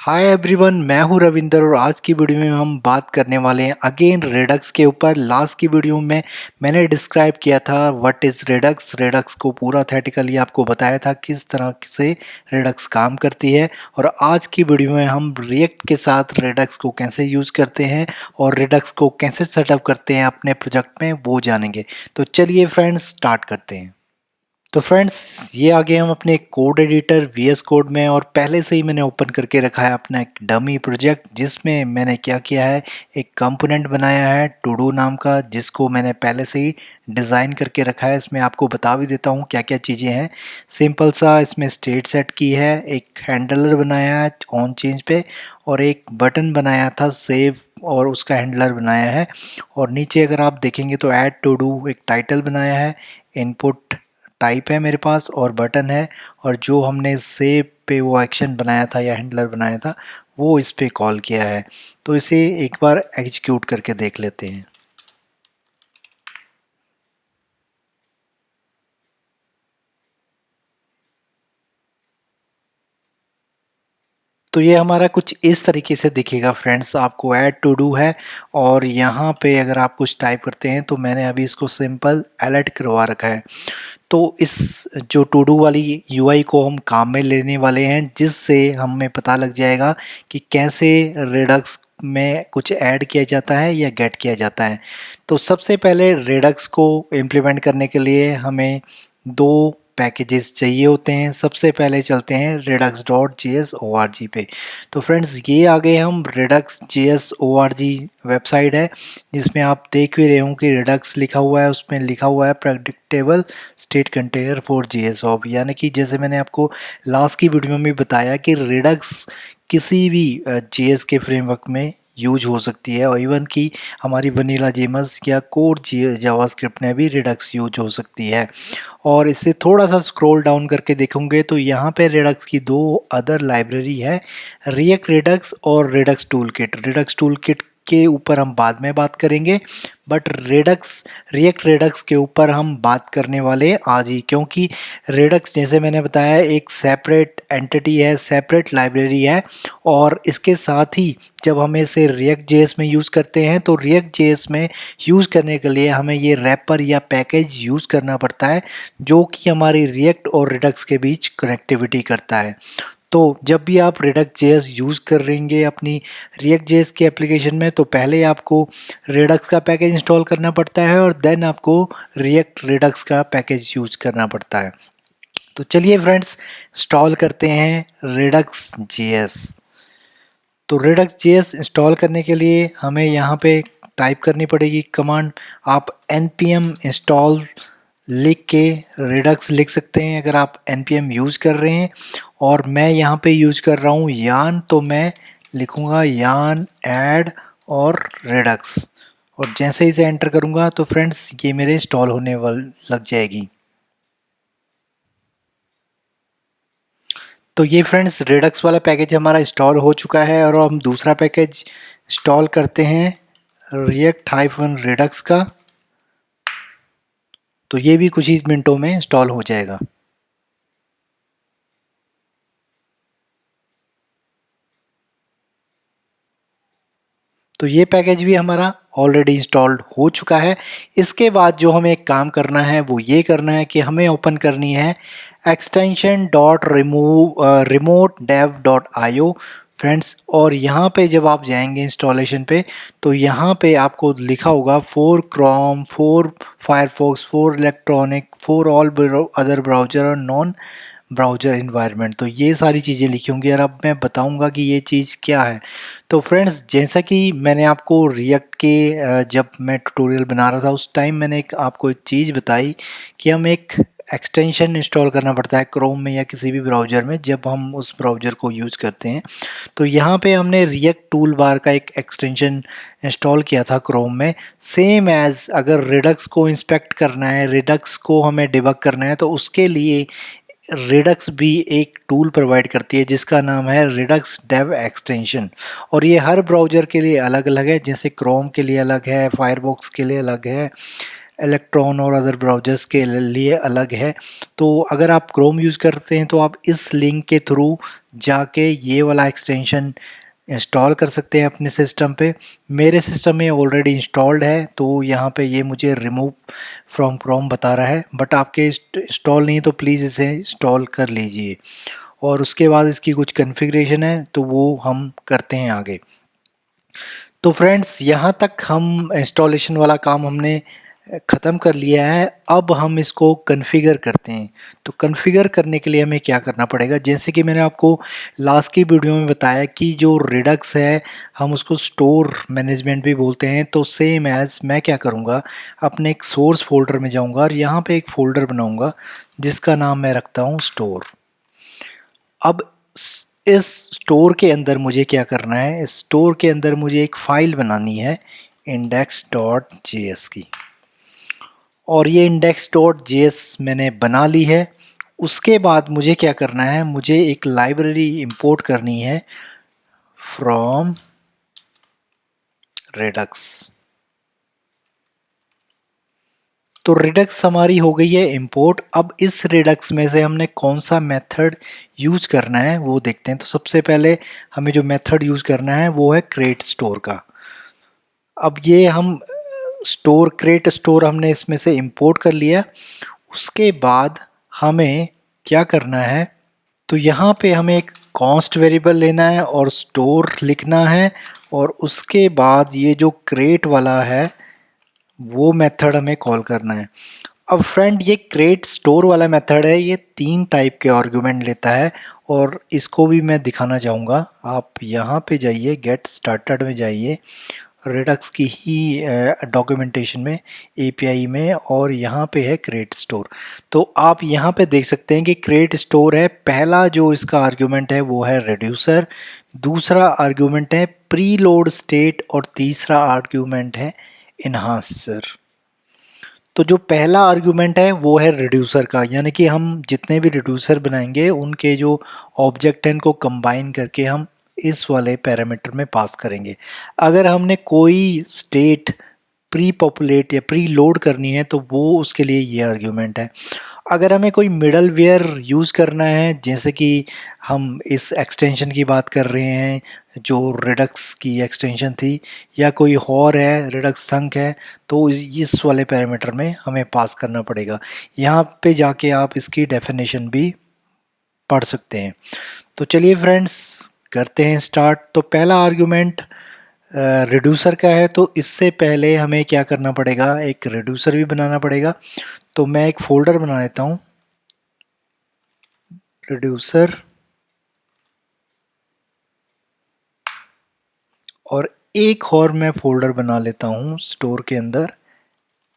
Hi everyone, मैं हूं रविंदर और आज की वीडियो में हम बात करने वाले हैं अगेन रेडक्स के ऊपर। लास्ट की वीडियो में मैंने डिस्क्राइब किया था व्हाट इज़ रेडक्स। रेडक्स को पूरा थेटिकली आपको बताया था किस तरह से रेडक्स काम करती है। और आज की वीडियो में हम रिएक्ट के साथ रेडक्स को कैसे यूज़ करते हैं और रेडक्स को कैसे सेटअप करते हैं अपने प्रोजेक्ट में, वो जानेंगे। तो चलिए फ्रेंड्स, स्टार्ट करते हैं। तो फ्रेंड्स, ये आ गए हम अपने कोड एडिटर वीएस कोड में और पहले से ही मैंने ओपन करके रखा है अपना एक डमी प्रोजेक्ट, जिसमें मैंने क्या किया है, एक कंपोनेंट बनाया है टू डू नाम का, जिसको मैंने पहले से ही डिज़ाइन करके रखा है। इसमें आपको बता भी देता हूँ क्या क्या चीज़ें हैं। सिंपल सा इसमें स्टेट सेट की है, एक हैंडलर बनाया है ऑन चेंज पे, और एक बटन बनाया था सेव और उसका हैंडलर बनाया है। और नीचे अगर आप देखेंगे तो ऐड टू डू एक टाइटल बनाया है, इनपुट टाइप है मेरे पास और बटन है, और जो हमने सेव पे वो एक्शन बनाया था या हैंडलर बनाया था वो इस पे कॉल किया है। तो इसे एक बार एग्जीक्यूट करके देख लेते हैं। तो ये हमारा कुछ इस तरीके से दिखेगा फ्रेंड्स। आपको ऐड टू डू है और यहाँ पे अगर आप कुछ टाइप करते हैं तो मैंने अभी इसको सिंपल अलर्ट करवा रखा है। तो इस जो टू डू वाली यूआई को हम काम में लेने वाले हैं, जिससे हमें पता लग जाएगा कि कैसे रेडक्स में कुछ ऐड किया जाता है या गेट किया जाता है। तो सबसे पहले रेडक्स को इम्प्लीमेंट करने के लिए हमें दो पैकेजेस चाहिए होते हैं। सबसे पहले चलते हैं redux.js.org पे। तो फ्रेंड्स, ये आ गए हम redux.js.org वेबसाइट है, जिसमें आप देख भी रहे हो कि redux लिखा हुआ है, उसमें लिखा हुआ है predictable state container for JSOP। यानी कि जैसे मैंने आपको लास्ट की वीडियो में बताया कि redux किसी भी JS के फ्रेमवर्क में यूज हो सकती है, और इवन कि हमारी वनीला जेमस या कोर जावास्क्रिप्ट में भी redux यूज हो सकती है। और इसे थोड़ा सा स्क्रॉल डाउन करके देखोगे तो यहाँ पे रेडक्स की दो अदर लाइब्रेरी है, रिएक्ट रेडक्स और Redux tool kit. Redux tool kit के ऊपर हम बाद में बात करेंगे, बट रिएक्ट रेडक्स के ऊपर हम बात करने वाले हैं आज ही, क्योंकि रेडक्स जैसे मैंने बताया एक सेपरेट एंटिटी है, सेपरेट लाइब्रेरी है। और इसके साथ ही जब हम इसे रिएक्ट जेएस में यूज़ करते हैं तो रिएक्ट जेएस में यूज़ करने के लिए हमें ये रैपर या पैकेज यूज़ करना पड़ता है, जो कि हमारी रिएक्ट और रेडक्स के बीच कनेक्टिविटी करता है। तो जब भी आप रेडक्स जेएस यूज़ करेंगे अपनी रिएक्ट जेएस के एप्लीकेशन में, तो पहले आपको रेडक्स का पैकेज इंस्टॉल करना पड़ता है और देन आपको रिएक्ट रेडक्स का पैकेज यूज़ करना पड़ता है। तो चलिए फ्रेंड्स, इंस्टॉल करते हैं रेडक्स जेएस। तो रेडक्स जेएस इंस्टॉल करने के लिए हमें यहाँ पे टाइप करनी पड़ेगी कमांड। आप npm इंस्टॉल लिख के रेडक्स लिख सकते हैं अगर आप npm यूज़ कर रहे हैं, और मैं यहाँ पे यूज़ कर रहा हूँ यान, तो मैं लिखूँगा यान ऐड और रेडक्स, और जैसे ही इसे एंटर करूँगा तो फ्रेंड्स ये मेरे इंस्टॉल होने लग जाएगी। तो ये फ्रेंड्स रेडक्स वाला पैकेज हमारा इंस्टॉल हो चुका है, और हम दूसरा पैकेज इंस्टॉल करते हैं रिएक्ट हाइफन रेडक्स का। तो ये भी कुछ ही मिनटों में इंस्टॉल हो जाएगा। तो ये पैकेज भी हमारा ऑलरेडी इंस्टॉल्ड हो चुका है। इसके बाद जो हमें एक काम करना है वो ये करना है कि हमें ओपन करनी है extension dot remote dev dot io friends. और यहाँ पे जब आप जाएंगे इंस्टॉलेशन पे, तो यहाँ पे आपको लिखा होगा for Chrome, for Firefox, for electronic, for all other browser और नॉन ब्राउज़र इन्वायरमेंट। तो ये सारी चीज़ें लिखी होंगी और अब मैं बताऊंगा कि ये चीज़ क्या है। तो फ्रेंड्स, जैसा कि मैंने आपको रिएक्ट के जब मैं ट्यूटोरियल बना रहा था उस टाइम मैंने आपको एक चीज़ बताई कि हम एक एक्सटेंशन इंस्टॉल करना पड़ता है क्रोम में या किसी भी ब्राउज़र में जब हम उस ब्राउज़र को यूज़ करते हैं। तो यहाँ पे हमने रिएक्ट टूल बार का एक एक्सटेंशन इंस्टॉल किया था क्रोम में। सेम एज़ अगर रेडक्स को इंस्पेक्ट करना है, रेडक्स को हमें डिबग करना है, तो उसके लिए रेडक्स भी एक टूल प्रोवाइड करती है जिसका नाम है रेडक्स डेव एक्सटेंशन। और ये हर ब्राउज़र के लिए अलग अलग है, जैसे क्रोम के लिए अलग है, फायरफॉक्स के लिए अलग है, इलेक्ट्रॉन और अदर ब्राउज़र्स के लिए अलग है। तो अगर आप क्रोम यूज़ करते हैं तो आप इस लिंक के थ्रू जाके ये वाला एक्सटेंशन इंस्टॉल कर सकते हैं अपने सिस्टम पे। मेरे सिस्टम में ऑलरेडी इंस्टॉल्ड है तो यहाँ पे ये मुझे रिमूव फ्रॉम क्रोम बता रहा है, बट आपके इंस्टॉल नहीं तो प्लीज़ इसे इंस्टॉल कर लीजिए। और उसके बाद इसकी कुछ कॉन्फ़िगरेशन है तो वो हम करते हैं आगे। तो फ्रेंड्स यहाँ तक हम इंस्टॉलेशन वाला काम हमने ख़त्म कर लिया है। अब हम इसको कॉन्फ़िगर करते हैं। तो कॉन्फ़िगर करने के लिए हमें क्या करना पड़ेगा, जैसे कि मैंने आपको लास्ट की वीडियो में बताया कि जो रिडक्स है हम उसको स्टोर मैनेजमेंट भी बोलते हैं। तो सेम एज़ मैं क्या करूँगा, अपने एक सोर्स फोल्डर में जाऊँगा और यहाँ पे एक फ़ोल्डर बनाऊँगा जिसका नाम मैं रखता हूँ स्टोर। अब इस स्टोर के अंदर मुझे क्या करना है, इस स्टोर के अंदर मुझे एक फ़ाइल बनानी है index.js की, और ये index.js मैंने बना ली है। उसके बाद मुझे क्या करना है, मुझे एक लाइब्रेरी इंपोर्ट करनी है फ्रॉम redux। तो रिडक्स हमारी हो गई है इंपोर्ट। अब इस रिडक्स में से हमने कौन सा मेथड यूज करना है वो देखते हैं। तो सबसे पहले हमें जो मेथड यूज करना है वो है क्रिएट स्टोर का। अब ये हम स्टोर क्रिएट स्टोर हमने इसमें से इंपोर्ट कर लिया। उसके बाद हमें क्या करना है, तो यहाँ पे हमें एक कॉस्ट वेरिएबल लेना है और स्टोर लिखना है, और उसके बाद ये जो क्रिएट वाला है वो मेथड हमें कॉल करना है। अब फ्रेंड ये क्रिएट स्टोर वाला मेथड है, ये 3 टाइप के आर्गुमेंट लेता है और इसको भी मैं दिखाना चाहूँगा। आप यहाँ पे जाइए, गेट स्टार्टेड में जाइए, रिडक्स की ही डॉक्यूमेंटेशन में, एपीआई में, और यहाँ पे है क्रिएट स्टोर। तो आप यहाँ पे देख सकते हैं कि क्रिएट स्टोर है। पहला जो इसका आर्गुमेंट है वो है रिड्यूसर, दूसरा आर्गुमेंट है प्रीलोड स्टेट, और तीसरा आर्गुमेंट है इन्हांसर। तो जो पहला आर्गुमेंट है वो है रिड्यूसर का, यानी कि हम जितने भी रिड्यूसर बनाएंगे उनके जो ऑब्जेक्ट हैं उनको कंबाइन करके हम इस वाले पैरामीटर में पास करेंगे। अगर हमने कोई स्टेट प्री पॉपुलेट या प्री लोड करनी है तो वो उसके लिए ये आर्ग्यूमेंट है। अगर हमें कोई मिडल वेयर यूज़ करना है, जैसे कि हम इस एक्सटेंशन की बात कर रहे हैं जो रिडक्स की एक्सटेंशन थी, या कोई और है रिडक्स संक है, तो इस वाले पैरामीटर में हमें पास करना पड़ेगा। यहाँ पे जाके आप इसकी डेफिनेशन भी पढ़ सकते हैं। तो चलिए फ्रेंड्स करते हैं स्टार्ट। तो पहला आर्गुमेंट रिड्यूसर का है, तो इससे पहले हमें क्या करना पड़ेगा, एक रिड्यूसर भी बनाना पड़ेगा। तो मैं एक फोल्डर बना लेता हूँ, रिड्यूसर, और एक और मैं फोल्डर बना लेता हूँ स्टोर के अंदर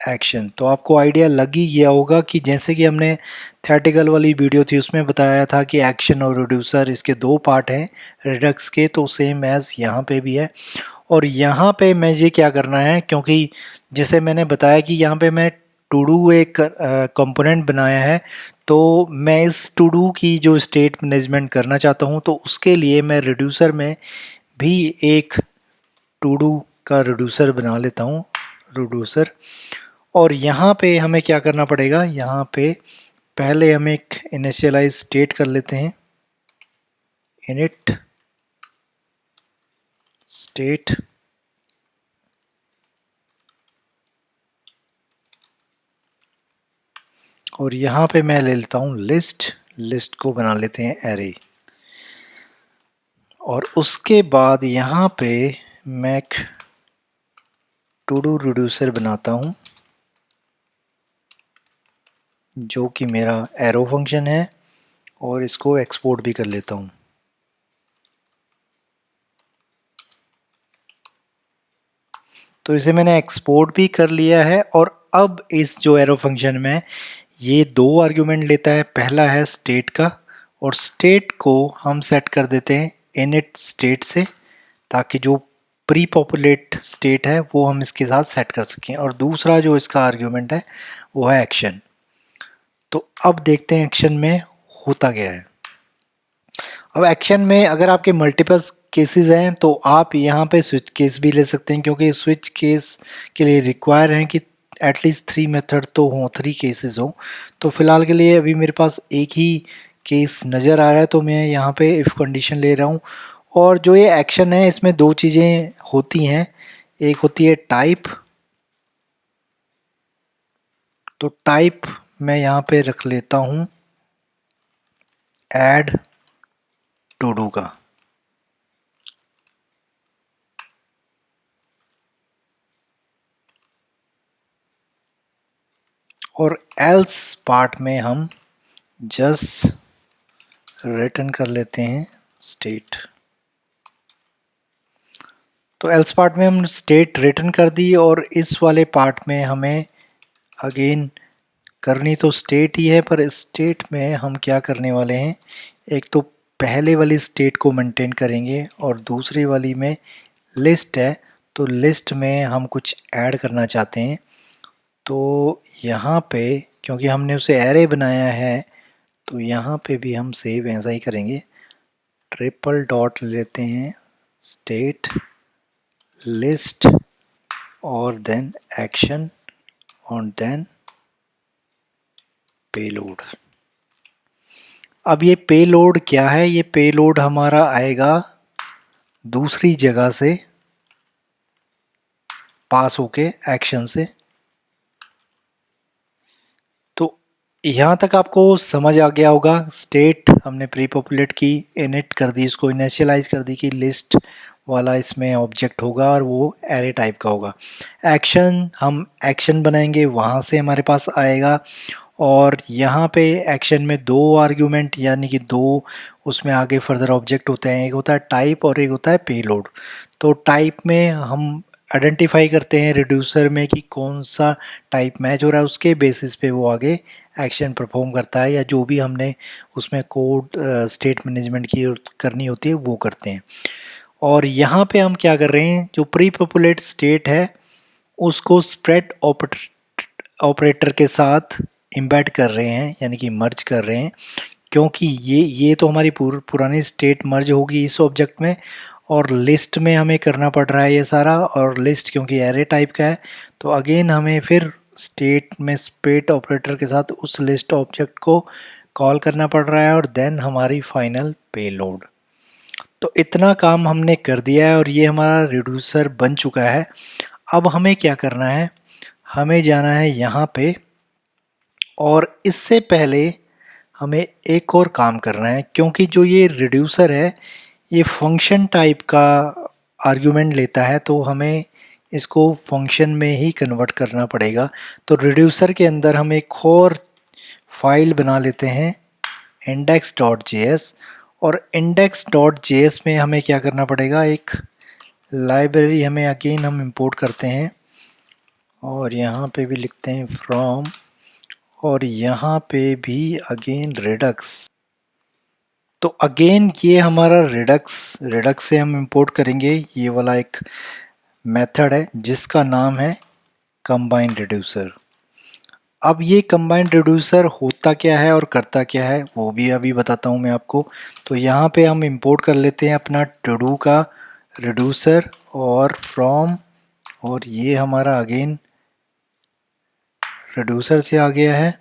एक्शन। तो आपको आइडिया लग ही गया होगा कि जैसे कि हमने थेटिकल वाली वीडियो थी उसमें बताया था कि एक्शन और रिड्यूसर इसके 2 पार्ट हैं रिडक्स के, तो सेम एज यहाँ पे भी है। और यहाँ पे मैं ये क्या करना है, क्योंकि जैसे मैंने बताया कि यहाँ पे मैं टू डू एक कंपोनेंट बनाया है, तो मैं इस टू डू की जो स्टेट मैनेजमेंट करना चाहता हूँ, तो उसके लिए मैं रिड्यूसर में भी एक टू डू का रिड्यूसर बना लेता हूँ, रिड्यूसर। और यहाँ पे हमें क्या करना पड़ेगा, यहाँ पे पहले हम एक इनिशियलाइज स्टेट कर लेते हैं, इनिट स्टेट, और यहाँ पे मैं ले लेता हूँ लिस्ट, लिस्ट को बना लेते हैं एरे। और उसके बाद यहाँ पे मैं एक टू डू रिड्यूसर बनाता हूँ जो कि मेरा एरो फंक्शन है, और इसको एक्सपोर्ट भी कर लेता हूँ। तो इसे मैंने एक्सपोर्ट भी कर लिया है। और अब इस जो एरो फंक्शन में ये 2 आर्गुमेंट लेता है, पहला है स्टेट का, और स्टेट को हम सेट कर देते हैं इनिट स्टेट से, ताकि जो प्री पॉपुलेट स्टेट है वो हम इसके साथ सेट कर सकें। और दूसरा जो इसका आर्गुमेंट है वो है एक्शन। तो अब देखते हैं एक्शन में होता क्या है। अब एक्शन में अगर आपके मल्टीपल केसेस हैं तो आप यहाँ पे स्विच केस भी ले सकते हैं, क्योंकि स्विच केस के लिए रिक्वायर है कि एटलीस्ट 3 मेथड तो हों, 3 केसेस हों। तो फिलहाल के लिए अभी मेरे पास एक ही केस नज़र आ रहा है, तो मैं यहाँ पे इफ़ कंडीशन ले रहा हूँ। और जो ये एक्शन है इसमें दो चीज़ें होती हैं, एक होती है टाइप। तो टाइप मैं यहाँ पे रख लेता हूँ ऐड टू डू का। और एल्स पार्ट में हम जस्ट रिटर्न कर लेते हैं स्टेट। तो एल्स पार्ट में हम स्टेट रिटर्न कर दी, और इस वाले पार्ट में हमें अगेन करनी तो स्टेट ही है, पर स्टेट में हम क्या करने वाले हैं, एक तो पहले वाली स्टेट को मेंटेन करेंगे और दूसरी वाली में लिस्ट है, तो लिस्ट में हम कुछ ऐड करना चाहते हैं। तो यहाँ पे क्योंकि हमने उसे एरे बनाया है, तो यहाँ पे भी हम सेव ऐसा ही करेंगे, ट्रिपल डॉट लेते हैं स्टेट लिस्ट और देन एक्शन और देन पेलोड। अब ये पेलोड क्या है, ये पेलोड हमारा आएगा दूसरी जगह से पास होके एक्शन से। तो यहाँ तक आपको समझ आ गया होगा। स्टेट हमने प्री पॉपुलेट की, इनिट कर दी, इसको इनिशियलाइज कर दी कि लिस्ट वाला इसमें ऑब्जेक्ट होगा और वो एरे टाइप का होगा। एक्शन हम एक्शन बनाएंगे, वहाँ से हमारे पास आएगा। और यहाँ पे एक्शन में दो आर्ग्यूमेंट यानी कि दो उसमें आगे फर्दर ऑब्जेक्ट होते हैं, एक होता है टाइप और एक होता है पेलोड। तो टाइप में हम आइडेंटिफाई करते हैं रिड्यूसर में कि कौन सा टाइप मैच हो रहा है, उसके बेसिस पे वो आगे एक्शन परफॉर्म करता है, या जो भी हमने उसमें कोड स्टेट मैनेजमेंट की करनी होती है वो करते हैं। और यहाँ पे हम क्या कर रहे हैं, जो प्री पॉपुलेट स्टेट है उसको स्प्रेड ऑपरेटर के साथ एम्बेड कर रहे हैं, यानी कि मर्ज कर रहे हैं, क्योंकि ये तो हमारी पुरानी स्टेट मर्ज होगी इस ऑब्जेक्ट में, और लिस्ट में हमें करना पड़ रहा है ये सारा। और लिस्ट क्योंकि एरे टाइप का है, तो अगेन हमें फिर स्टेट में स्प्रेड ऑपरेटर के साथ उस लिस्ट ऑब्जेक्ट को कॉल करना पड़ रहा है, और देन हमारी फाइनल पेलोड। तो इतना काम हमने कर दिया है और ये हमारा रिड्यूसर बन चुका है। अब हमें क्या करना है, हमें जाना है यहाँ पे, और इससे पहले हमें एक और काम करना है, क्योंकि जो ये रिड्यूसर है ये फंक्शन टाइप का आर्गुमेंट लेता है, तो हमें इसको फंक्शन में ही कन्वर्ट करना पड़ेगा। तो रिड्यूसर के अंदर हम एक और फाइल बना लेते हैं index.js, और index.js में हमें क्या करना पड़ेगा, एक लाइब्रेरी हमें अगेन हम इंपोर्ट करते हैं, और यहाँ पे भी लिखते हैं फ्रॉम, और यहाँ पे भी अगेन रिडक्स। तो अगेन ये हमारा रिडक्स से हम इंपोर्ट करेंगे ये वाला एक मेथड है जिसका नाम है कंबाइन रिड्यूसर। अब ये कंबाइन रिड्यूसर होता क्या है और करता क्या है वो भी अभी बताता हूँ मैं आपको। तो यहाँ पे हम इंपोर्ट कर लेते हैं अपना टू डू का रिड्यूसर और फ्रॉम, और ये हमारा अगेन रिड्यूसर से आ गया है।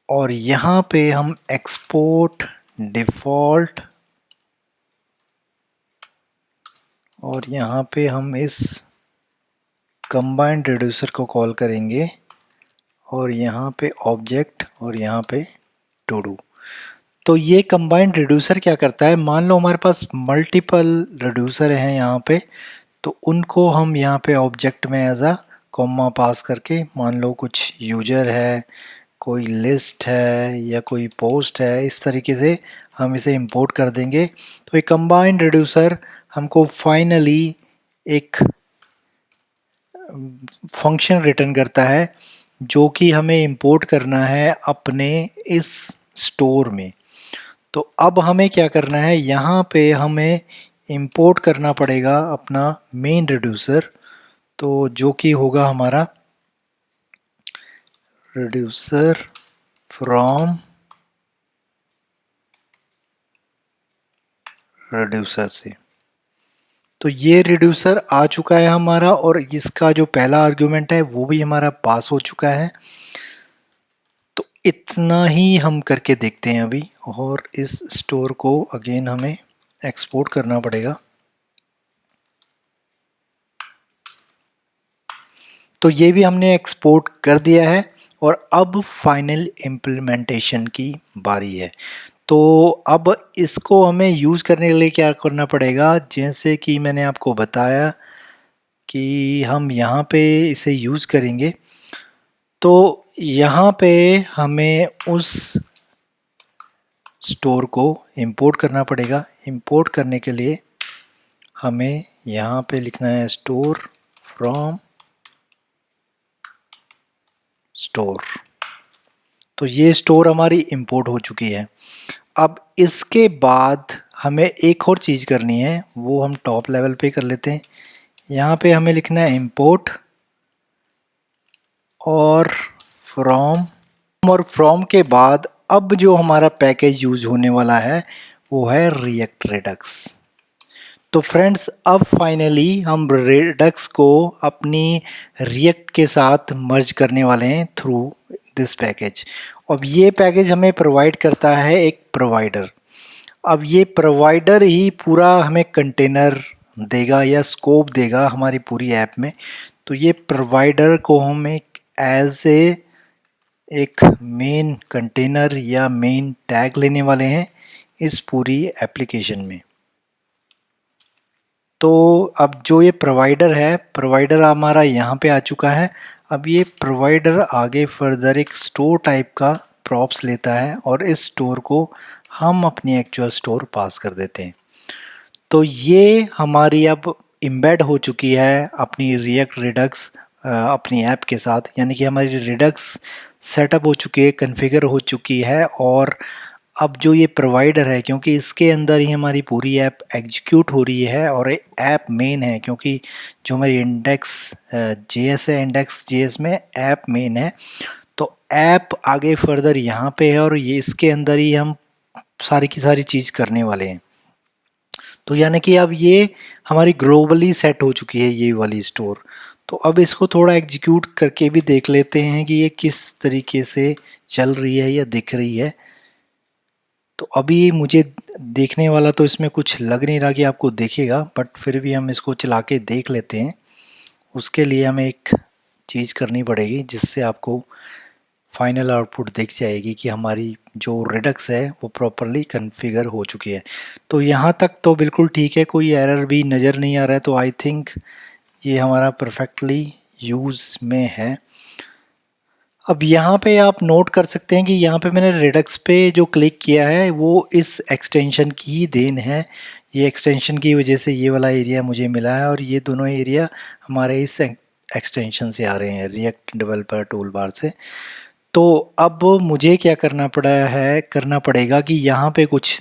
और यहाँ पे हम एक्सपोर्ट डिफ़ॉल्ट, और यहाँ पे हम इस कंबाइंड रिड्यूसर को कॉल करेंगे, और यहाँ पे ऑब्जेक्ट और यहाँ पे टू डू। तो ये कंबाइंड रिड्यूसर क्या करता है, मान लो हमारे पास मल्टीपल रिड्यूसर हैं यहाँ पे, तो उनको हम यहाँ पे ऑब्जेक्ट में एज अ कॉमा पास करके, मान लो कुछ यूजर है, कोई लिस्ट है या कोई पोस्ट है, इस तरीके से हम इसे इंपोर्ट कर देंगे। तो ये कंबाइंड रिड्यूसर हमको फाइनली एक फंक्शन रिटर्न करता है जो कि हमें इंपोर्ट करना है अपने इस स्टोर में। तो अब हमें क्या करना है, यहाँ पे हमें इंपोर्ट करना पड़ेगा अपना मेन रिड्यूसर, तो जो कि होगा हमारा रिड्यूसर फ्रॉम रिड्यूसर से। तो ये रिड्यूसर आ चुका है हमारा और इसका जो पहला आर्गुमेंट है वो भी हमारा पास हो चुका है। तो इतना ही हम करके देखते हैं अभी, और इस स्टोर को अगेन हमें एक्सपोर्ट करना पड़ेगा। तो ये भी हमने एक्सपोर्ट कर दिया है और अब फाइनल इम्प्लीमेंटेशन की बारी है। तो अब इसको हमें यूज़ करने के लिए क्या करना पड़ेगा, जैसे कि मैंने आपको बताया कि हम यहाँ पे इसे यूज़ करेंगे। तो यहाँ पे हमें उस स्टोर को इंपोर्ट करना पड़ेगा। इंपोर्ट करने के लिए हमें यहाँ पे लिखना है स्टोर फ्रॉम स्टोर। तो ये स्टोर हमारी इंपोर्ट हो चुकी है। अब इसके बाद हमें एक और चीज़ करनी है, वो हम टॉप लेवल पे कर लेते हैं। यहाँ पे हमें लिखना है इंपोर्ट और फ्रॉम के बाद अब जो हमारा पैकेज यूज होने वाला है वो है रिएक्ट रेडक्स। तो फ्रेंड्स अब फाइनली हम रेडक्स को अपनी रिएक्ट के साथ मर्ज करने वाले हैं थ्रू दिस पैकेज। अब ये पैकेज हमें प्रोवाइड करता है एक प्रोवाइडर। अब ये प्रोवाइडर ही पूरा हमें कंटेनर देगा या स्कोप देगा हमारी पूरी ऐप में। तो ये प्रोवाइडर को हम एक मेन कंटेनर या मेन टैग लेने वाले हैं इस पूरी एप्लीकेशन में। तो अब जो ये प्रोवाइडर है, प्रोवाइडर हमारा यहाँ पे आ चुका है। अब ये प्रोवाइडर आगे फर्दर एक स्टोर टाइप का प्रॉप्स लेता है और इस स्टोर को हम अपनी एक्चुअल स्टोर पास कर देते हैं। तो ये हमारी अब एम्बेड हो चुकी है अपनी रिएक्ट रिडक्स अपनी ऐप के साथ, यानी कि हमारी रिडक्स सेटअप हो चुकी है, कॉन्फ़िगर हो चुकी है। और अब जो ये प्रोवाइडर है, क्योंकि इसके अंदर ही हमारी पूरी ऐप एग्जीक्यूट हो रही है और ऐप मेन है, क्योंकि जो हमारी इंडेक्स जेएस है, इंडेक्स जेएस में ऐप मेन है। तो ऐप आगे फर्दर यहाँ पे है और ये इसके अंदर ही हम सारी की सारी चीज़ करने वाले हैं। तो यानी कि अब ये हमारी ग्लोबली सेट हो चुकी है ये वाली स्टोर। तो अब इसको थोड़ा एग्जीक्यूट करके भी देख लेते हैं कि ये किस तरीके से चल रही है या दिख रही है। तो अभी मुझे देखने वाला तो इसमें कुछ लग नहीं रहा कि आपको देखेगा, बट फिर भी हम इसको चला के देख लेते हैं। उसके लिए हमें एक चीज़ करनी पड़ेगी जिससे आपको फाइनल आउटपुट दिख जाएगी कि हमारी जो रिडक्स है वो प्रॉपरली कॉन्फ़िगर हो चुकी है। तो यहाँ तक तो बिल्कुल ठीक है, कोई एरर भी नज़र नहीं आ रहा है। तो आई थिंक ये हमारा परफेक्टली यूज़ में है। अब यहाँ पे आप नोट कर सकते हैं कि यहाँ पे मैंने रिडक्स पे जो क्लिक किया है वो इस एक्सटेंशन की ही देन है। ये एक्सटेंशन की वजह से ये वाला एरिया मुझे मिला है और ये दोनों एरिया हमारे इस एक्सटेंशन से आ रहे हैं, रिएक्ट डेवलपर टूल बार से। तो अब मुझे क्या करना पड़ेगा कि यहाँ पे कुछ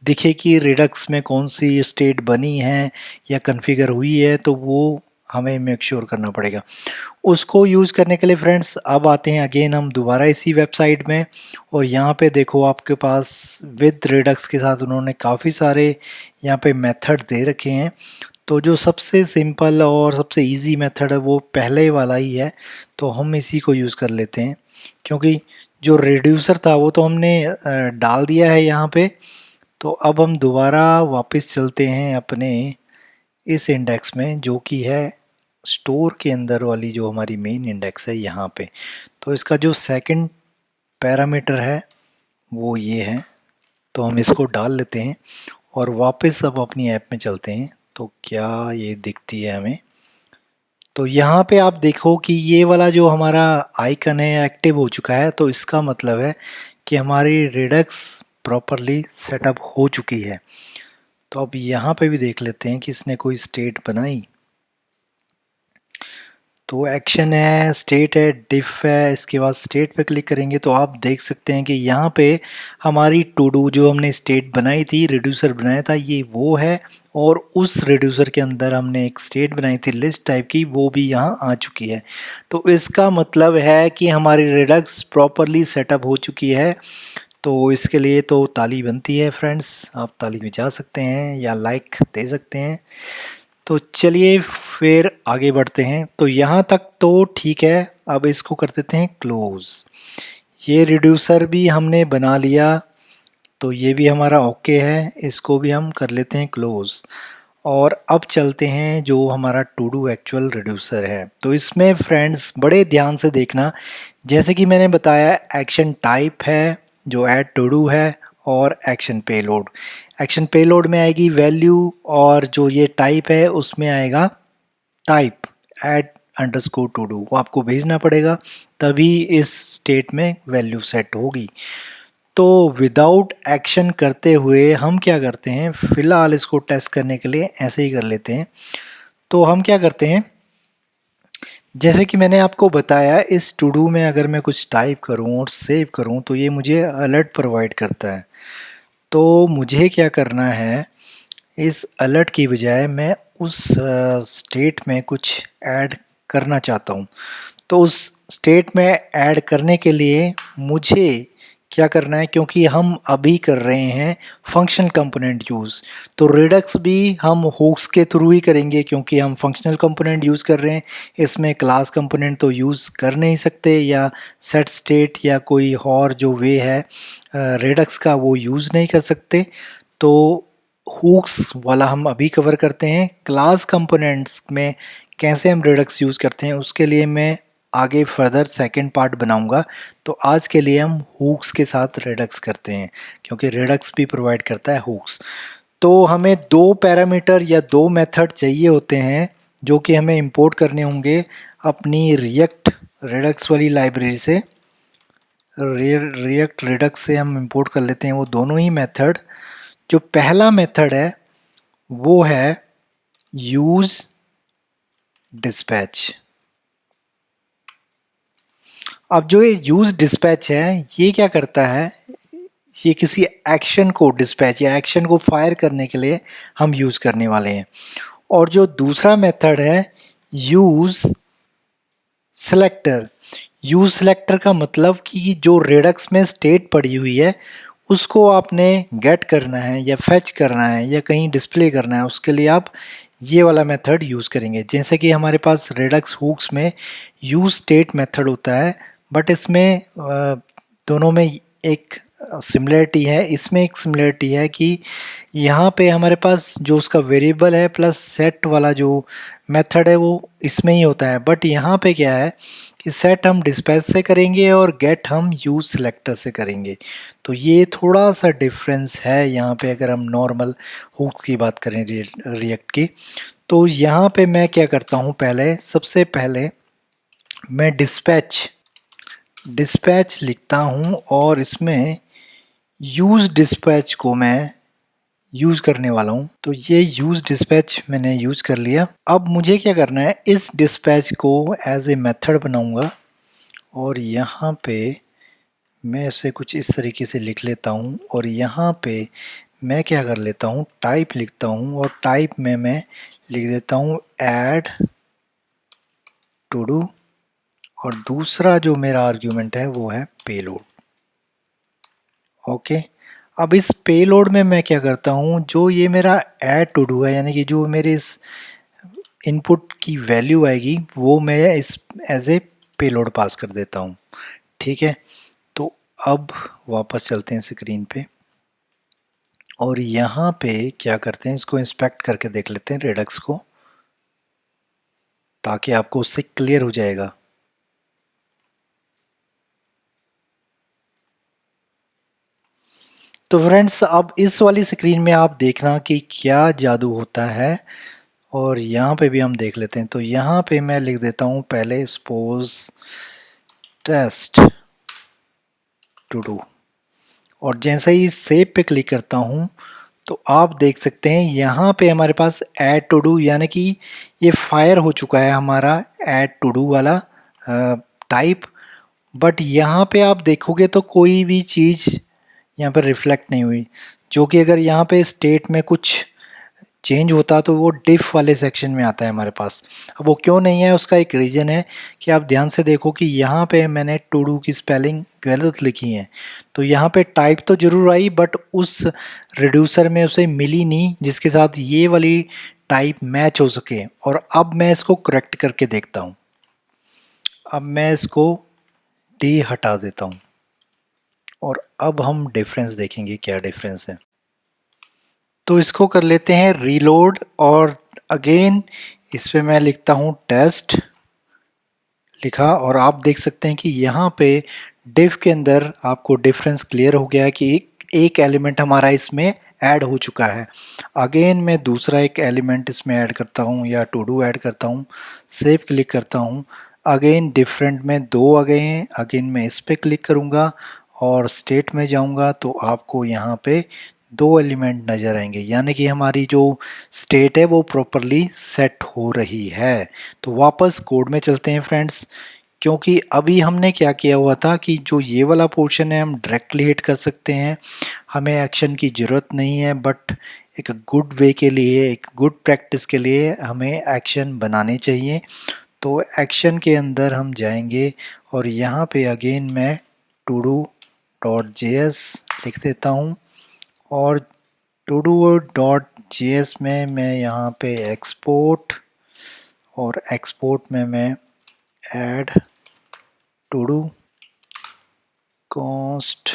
दिखे कि रिडक्स में कौन सी स्टेट बनी है या कॉन्फ़िगर हुई है, तो वो हमें मेक श्योर करना पड़ेगा। उसको यूज़ करने के लिए फ्रेंड्स अब आते हैं अगेन हम दोबारा इसी वेबसाइट में, और यहाँ पे देखो आपके पास विद रिडक्स के साथ उन्होंने काफ़ी सारे यहाँ पे मेथड दे रखे हैं। तो जो सबसे सिंपल और सबसे इजी मेथड है वो पहले वाला ही है, तो हम इसी को यूज़ कर लेते हैं। क्योंकि जो रिड्यूसर था वो तो हमने डाल दिया है यहाँ पे। तो अब हम दोबारा वापस चलते हैं अपने इस इंडेक्स में जो कि है स्टोर के अंदर वाली जो हमारी मेन इंडेक्स है यहाँ पे। तो इसका जो सेकंड पैरामीटर है वो ये है, तो हम इसको डाल लेते हैं और वापस अब अपनी ऐप में चलते हैं। तो क्या ये दिखती है हमें, तो यहाँ पे आप देखो कि ये वाला जो हमारा आइकन है एक्टिव हो चुका है। तो इसका मतलब है कि हमारी रिडक्स प्रॉपरली सेटअप हो चुकी है। तो अब यहाँ पे भी देख लेते हैं कि इसने कोई स्टेट बनाई। तो एक्शन है, स्टेट है, डिफ है, इसके बाद स्टेट पे क्लिक करेंगे तो आप देख सकते हैं कि यहाँ पे हमारी टू डू जो हमने स्टेट बनाई थी, रिड्यूसर बनाया था, ये वो है। और उस रिड्यूसर के अंदर हमने एक स्टेट बनाई थी लिस्ट टाइप की, वो भी यहाँ आ चुकी है। तो इसका मतलब है कि हमारी रिडक्स प्रॉपरली सेटअप हो चुकी है। तो इसके लिए तो ताली बनती है फ्रेंड्स, आप ताली बजा सकते हैं या लाइक दे सकते हैं। तो चलिए फिर आगे बढ़ते हैं। तो यहाँ तक तो ठीक है, अब इसको कर देते हैं क्लोज। ये रिड्यूसर भी हमने बना लिया, तो ये भी हमारा ओके है, इसको भी हम कर लेते हैं क्लोज। और अब चलते हैं जो हमारा टू डू एक्चुअल रिड्यूसर है। तो इसमें फ्रेंड्स बड़े ध्यान से देखना, जैसे कि मैंने बताया एक्शन टाइप है जो ऐड टू डू है, और एक्शन पेलोड। एक्शन पेलोड में आएगी वैल्यू, और जो ये टाइप है उसमें आएगा type add underscore two do. वो आपको भेजना पड़ेगा, तभी इस स्टेट में वैल्यू सेट होगी। तो विदाउट एक्शन करते हुए हम क्या करते हैं, फिलहाल इसको टेस्ट करने के लिए ऐसे ही कर लेते हैं। तो हम क्या करते हैं, जैसे कि मैंने आपको बताया इस टू डू में अगर मैं कुछ टाइप करूं और सेव करूं तो ये मुझे अलर्ट प्रोवाइड करता है। तो मुझे क्या करना है, इस अलर्ट की बजाय मैं उस स्टेट में कुछ ऐड करना चाहता हूँ। तो उस स्टेट में ऐड करने के लिए मुझे क्या करना है, क्योंकि हम अभी कर रहे हैं फंक्शनल कंपोनेंट यूज़, तो रिडक्स भी हम हुक्स के थ्रू ही करेंगे, क्योंकि हम फंक्शनल कंपोनेंट यूज़ कर रहे हैं। इसमें क्लास कंपोनेंट तो यूज़ कर नहीं सकते, या सेट स्टेट या कोई और जो वे है रिडक्स का वो यूज़ नहीं कर सकते। तो हुक्स वाला हम अभी कवर करते हैं। क्लास कंपोनेंट्स में कैसे हम रिडक्स यूज़ करते हैं उसके लिए मैं आगे फर्दर सेकंड पार्ट बनाऊंगा। तो आज के लिए हम हुक्स के साथ रिडक्स करते हैं, क्योंकि रिडक्स भी प्रोवाइड करता है हुक्स। तो हमें दो पैरामीटर या दो मेथड चाहिए होते हैं जो कि हमें इंपोर्ट करने होंगे अपनी रिएक्ट रिडक्स वाली लाइब्रेरी से। रिएक्ट रिडक्स से हम इंपोर्ट कर लेते हैं वो दोनों ही मेथड। जो पहला मेथड है वो है यूज डिस्पैच। अब जो ये यूज डिस्पैच है ये क्या करता है, ये किसी एक्शन को डिस्पैच या एक्शन को फायर करने के लिए हम यूज करने वाले हैं। और जो दूसरा मेथड है यूज सिलेक्टर। यूज सिलेक्टर का मतलब कि जो रिडक्स में स्टेट पड़ी हुई है उसको आपने गेट करना है या फेच करना है या कहीं डिस्प्ले करना है, उसके लिए आप ये वाला मेथड यूज़ करेंगे। जैसे कि हमारे पास रिडक्स हुक्स में यूज स्टेट मेथड होता है, बट इसमें दोनों में एक सिमिलरिटी है। इसमें एक सिमिलरिटी है कि यहाँ पे हमारे पास जो उसका वेरिएबल है प्लस सेट वाला जो मेथड है वो इसमें ही होता है, बट यहाँ पे क्या है कि सेट हम डिस्पैच से करेंगे और गेट हम यूज सिलेक्टर से करेंगे। तो ये थोड़ा सा डिफरेंस है यहाँ पे अगर हम नॉर्मल हुक्स की बात करें रिएक्ट की। तो यहाँ पे मैं क्या करता हूँ, पहले सबसे पहले मैं डिस्पैच लिखता हूँ और इसमें यूज डिस्पैच को मैं यूज करने वाला हूँ। तो ये यूज डिस्पैच मैंने यूज कर लिया। अब मुझे क्या करना है, इस डिस्पैच को एज ए मेथड बनाऊंगा और यहाँ पे मैं इसे कुछ इस तरीके से लिख लेता हूँ। और यहाँ पे मैं क्या कर लेता हूँ, टाइप लिखता हूँ और टाइप में मैं लिख देता हूँ ऐड टू डू, और दूसरा जो मेरा आर्ग्यूमेंट है वो है पेलोड। ओके, अब इस पेलोड में मैं क्या करता हूँ, जो ये मेरा ऐड टू डू है यानी कि जो मेरे इस इनपुट की वैल्यू आएगी वो मैं इस एज ए पेलोड पास कर देता हूँ। ठीक है, तो अब वापस चलते हैं स्क्रीन पे और यहाँ पे क्या करते हैं, इसको इंस्पेक्ट करके देख लेते हैं रेडक्स को, ताकि आपको उससे क्लियर हो जाएगा। तो फ्रेंड्स अब इस वाली स्क्रीन में आप देखना कि क्या जादू होता है, और यहाँ पे भी हम देख लेते हैं। तो यहाँ पे मैं लिख देता हूँ पहले सपोज टेस्ट टू डू, और जैसे ही सेव पे क्लिक करता हूँ तो आप देख सकते हैं यहाँ पे हमारे पास ऐड टू डू यानी कि ये फायर हो चुका है हमारा ऐड टू डू वाला टाइप। बट यहाँ पे आप देखोगे तो कोई भी चीज़ यहाँ पर रिफ्लेक्ट नहीं हुई, जो कि अगर यहाँ पे स्टेट में कुछ चेंज होता तो वो डिफ वाले सेक्शन में आता है हमारे पास। अब वो क्यों नहीं है उसका एक रीज़न है कि आप ध्यान से देखो कि यहाँ पे मैंने टू डू की स्पेलिंग गलत लिखी है। तो यहाँ पे टाइप तो ज़रूर आई बट उस रिड्यूसर में उसे मिली नहीं जिसके साथ ये वाली टाइप मैच हो सके। और अब मैं इसको करेक्ट करके देखता हूँ। अब मैं इसको डी हटा देता हूँ और अब हम डिफरेंस देखेंगे क्या डिफरेंस है। तो इसको कर लेते हैं रीलोड और अगेन इस पे मैं लिखता हूँ टेस्ट, लिखा और आप देख सकते हैं कि यहाँ पे डिफ के अंदर आपको डिफरेंस क्लियर हो गया है कि एक एलिमेंट हमारा इसमें ऐड हो चुका है। अगेन मैं दूसरा एक एलिमेंट इसमें ऐड करता हूँ या टू डू ऐड करता हूँ, सेव क्लिक करता हूँ। अगेन डिफरेंट में दो आ गए हैं। अगेन मैं इस पर क्लिक करूँगा और स्टेट में जाऊँगा तो आपको यहाँ पे दो एलिमेंट नज़र आएंगे, यानी कि हमारी जो स्टेट है वो प्रॉपरली सेट हो रही है। तो वापस कोड में चलते हैं फ्रेंड्स, क्योंकि अभी हमने क्या किया हुआ था कि जो ये वाला पोर्शन है हम डायरेक्टली हिट कर सकते हैं, हमें एक्शन की ज़रूरत नहीं है। बट एक गुड वे के लिए, एक गुड प्रैक्टिस के लिए हमें एक्शन बनाने चाहिए। तो एक्शन के अंदर हम जाएंगे और यहाँ पे अगेन मैं टू डू डॉट जेएस लिख देता हूँ और टू डू डॉट जेएस में मैं यहाँ पे एक्सपोर्ट और एक्सपोर्ट में मैं ऐड टू डू कॉस्ट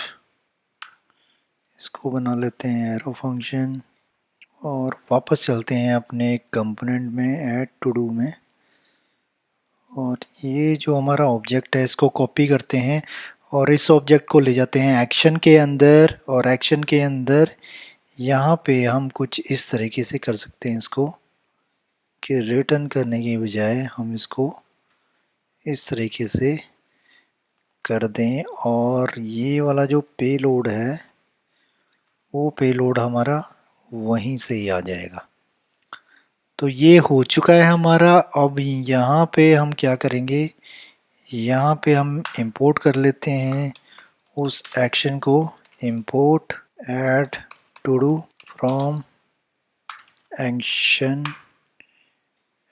इसको बना लेते हैं एरो फंक्शन और वापस चलते हैं अपने कंपोनेंट में ऐड टू डू में। और ये जो हमारा ऑब्जेक्ट है इसको कॉपी करते हैं और इस ऑब्जेक्ट को ले जाते हैं एक्शन के अंदर। और एक्शन के अंदर यहाँ पे हम कुछ इस तरीके से कर सकते हैं इसको कि रिटर्न करने की बजाय हम इसको इस तरीके से कर दें और ये वाला जो पेलोड है वो पेलोड हमारा वहीं से ही आ जाएगा। तो ये हो चुका है हमारा। अब यहाँ पे हम क्या करेंगे, यहाँ पे हम इंपोर्ट कर लेते हैं उस एक्शन को। Import add to do from action,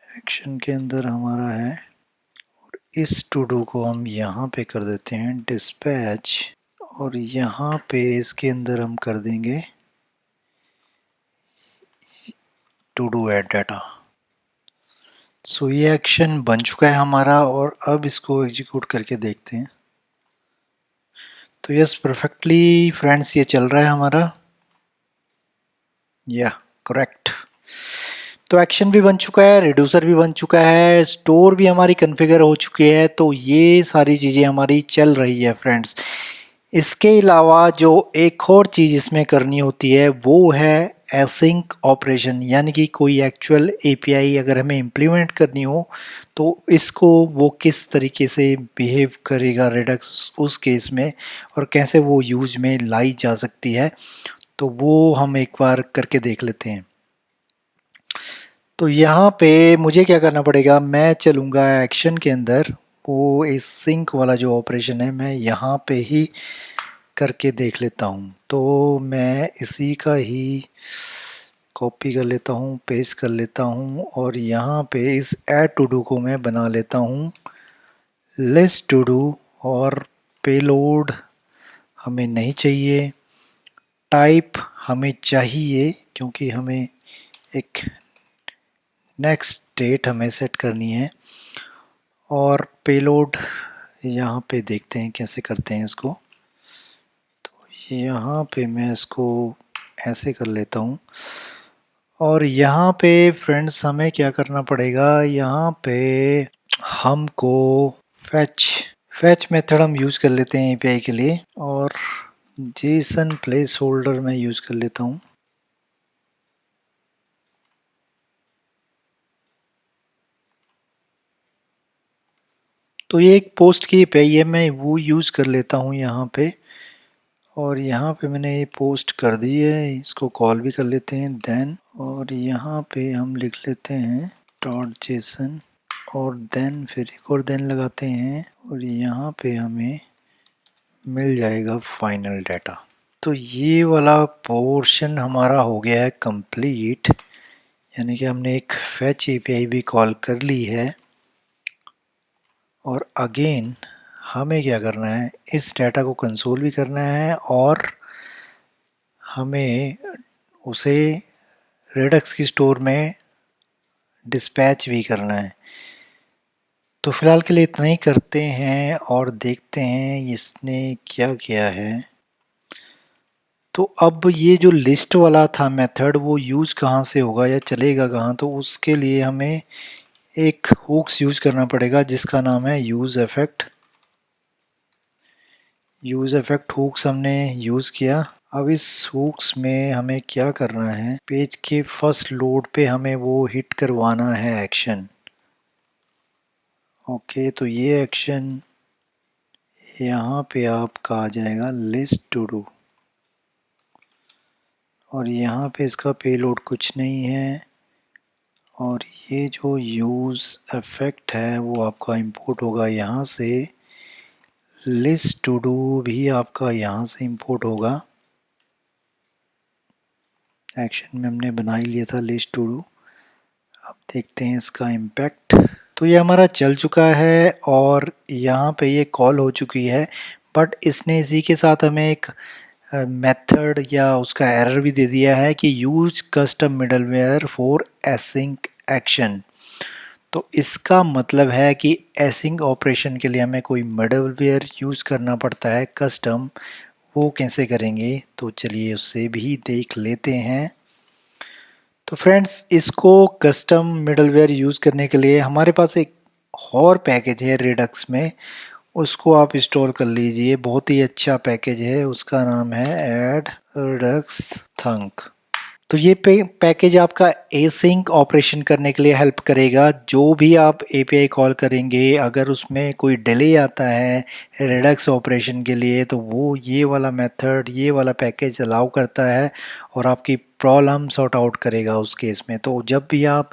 action के अंदर हमारा है। इस टू डू को हम यहाँ पे कर देते हैं डिस्पैच और यहाँ पे इसके अंदर हम कर देंगे टू डू ऐड डाटा। सो ये एक्शन बन चुका है हमारा और अब इसको एग्जीक्यूट करके देखते हैं। तो यस परफेक्टली फ्रेंड्स ये चल रहा है हमारा, या करेक्ट। तो एक्शन भी बन चुका है, रिड्यूसर भी बन चुका है, स्टोर भी हमारी कॉन्फ़िगर हो चुकी है। तो ये सारी चीज़ें हमारी चल रही है फ्रेंड्स। इसके अलावा जो एक और चीज़ इसमें करनी होती है वो है एसिंक ऑपरेशन, यानी कि कोई एक्चुअल एपीआई अगर हमें इम्प्लीमेंट करनी हो तो इसको वो किस तरीके से बिहेव करेगा रेडक्स उस केस में और कैसे वो यूज में लाई जा सकती है, तो वो हम एक बार करके देख लेते हैं। तो यहाँ पे मुझे क्या करना पड़ेगा, मैं चलूँगा एक्शन के अंदर, वो इस सिंक वाला जो ऑपरेशन है मैं यहाँ पे ही करके देख लेता हूँ। तो मैं इसी का ही कॉपी कर लेता हूँ, पेस्ट कर लेता हूँ और यहाँ पे इस ऐड टू डू को मैं बना लेता हूँ लिस्ट टू डू। और पेलोड हमें नहीं चाहिए, टाइप हमें चाहिए क्योंकि हमें एक नेक्स्ट डेट हमें सेट करनी है। और पेलोड यहाँ पे देखते हैं कैसे करते हैं इसको। तो यहाँ पे मैं इसको ऐसे कर लेता हूँ और यहाँ पे फ्रेंड्स हमें क्या करना पड़ेगा, यहाँ पे हमको फैच फैच मेथड हम यूज़ कर लेते हैं एपीआई के लिए और जेसन प्लेस होल्डर में यूज़ कर लेता हूँ। तो ये एक पोस्ट की एपीआई है, मैं वो यूज़ कर लेता हूँ यहाँ पे। और यहाँ पे मैंने ये पोस्ट कर दी है, इसको कॉल भी कर लेते हैं देन। और यहाँ पे हम लिख लेते हैं डॉट जेसन और देन फिर एक और देन लगाते हैं और यहाँ पे हमें मिल जाएगा फाइनल डाटा। तो ये वाला पोर्शन हमारा हो गया है कंप्लीट, यानी कि हमने एक फैच एपीआई भी कॉल कर ली है। और अगेन हमें क्या करना है, इस डाटा को कंसोल भी करना है और हमें उसे रेडक्स की स्टोर में डिस्पैच भी करना है। तो फिलहाल के लिए इतना ही करते हैं और देखते हैं इसने क्या किया है। तो अब ये जो लिस्ट वाला था मेथड वो यूज़ कहाँ से होगा या चलेगा कहाँ, तो उसके लिए हमें एक हुक्स यूज़ करना पड़ेगा जिसका नाम है use effect. Use effect hooks हमने यूज़ किया। अब इस हुक्स में हमें क्या करना है, पेज के फर्स्ट लोड पे हमें वो हिट करवाना है एक्शन। ओके, तो ये एक्शन यहाँ पे आपका आ जाएगा लिस्ट टू डू, और यहाँ पे इसका पेलोड कुछ नहीं है, और ये जो यूज़ इफ़ेक्ट है वो आपका इंपोर्ट होगा यहाँ से। लिस्ट टू डू भी आपका यहाँ से इंपोर्ट होगा। एक्शन में हमने बना ही लिया था लिस्ट टू डू। अब देखते हैं इसका इम्पैक्ट। तो ये हमारा चल चुका है और यहाँ पे ये कॉल हो चुकी है, बट इसने इसी के साथ हमें एक मेथड या उसका एरर भी दे दिया है कि use custom middleware for async action. तो इसका मतलब है कि एसिंक ऑपरेशन के लिए हमें कोई मिडलवेयर यूज़ करना पड़ता है कस्टम। वो कैसे करेंगे, तो चलिए उससे भी देख लेते हैं। तो फ्रेंड्स, इसको कस्टम मिडलवेयर यूज़ करने के लिए हमारे पास एक और पैकेज है रिडक्स में, उसको आप इंस्टॉल कर लीजिए। बहुत ही अच्छा पैकेज है, उसका नाम है एड रिडक्स थंक। तो ये पैकेज आपका एसिंक ऑपरेशन करने के लिए हेल्प करेगा। जो भी आप एपीआई कॉल करेंगे अगर उसमें कोई डिले आता है रिडक्स ऑपरेशन के लिए, तो वो ये वाला मेथड, ये वाला पैकेज अलाउ करता है और आपकी प्रॉब्लम सॉर्ट आउट करेगा उस केस में। तो जब भी आप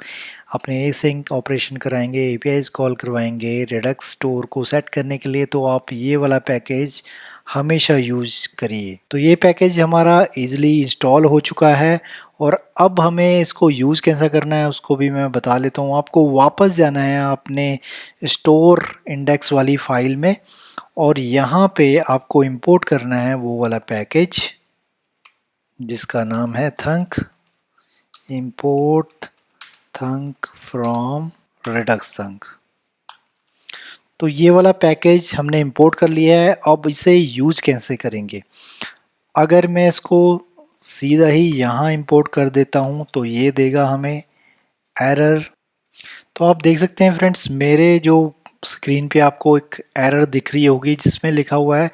अपने एसिंक ऑपरेशन कराएंगे, एपीआईज कॉल करवाएंगे रिडक्स स्टोर को सेट करने के लिए, तो आप ये वाला पैकेज हमेशा यूज़ करिए। तो ये पैकेज हमारा इजीली इंस्टॉल हो चुका है, और अब हमें इसको यूज़ कैसा करना है उसको भी मैं बता लेता हूँ। आपको वापस जाना है अपने स्टोर इंडेक्स वाली फाइल में, और यहाँ पे आपको इंपोर्ट करना है वो वाला पैकेज जिसका नाम है थंक। Import थंक from Redux थंक। तो ये वाला पैकेज हमने इंपोर्ट कर लिया है। अब इसे यूज़ कैसे करेंगे, अगर मैं इसको सीधा ही यहाँ इंपोर्ट कर देता हूँ तो ये देगा हमें एरर। तो आप देख सकते हैं फ्रेंड्स, मेरे जो स्क्रीन पे आपको एक एरर दिख रही होगी जिसमें लिखा हुआ है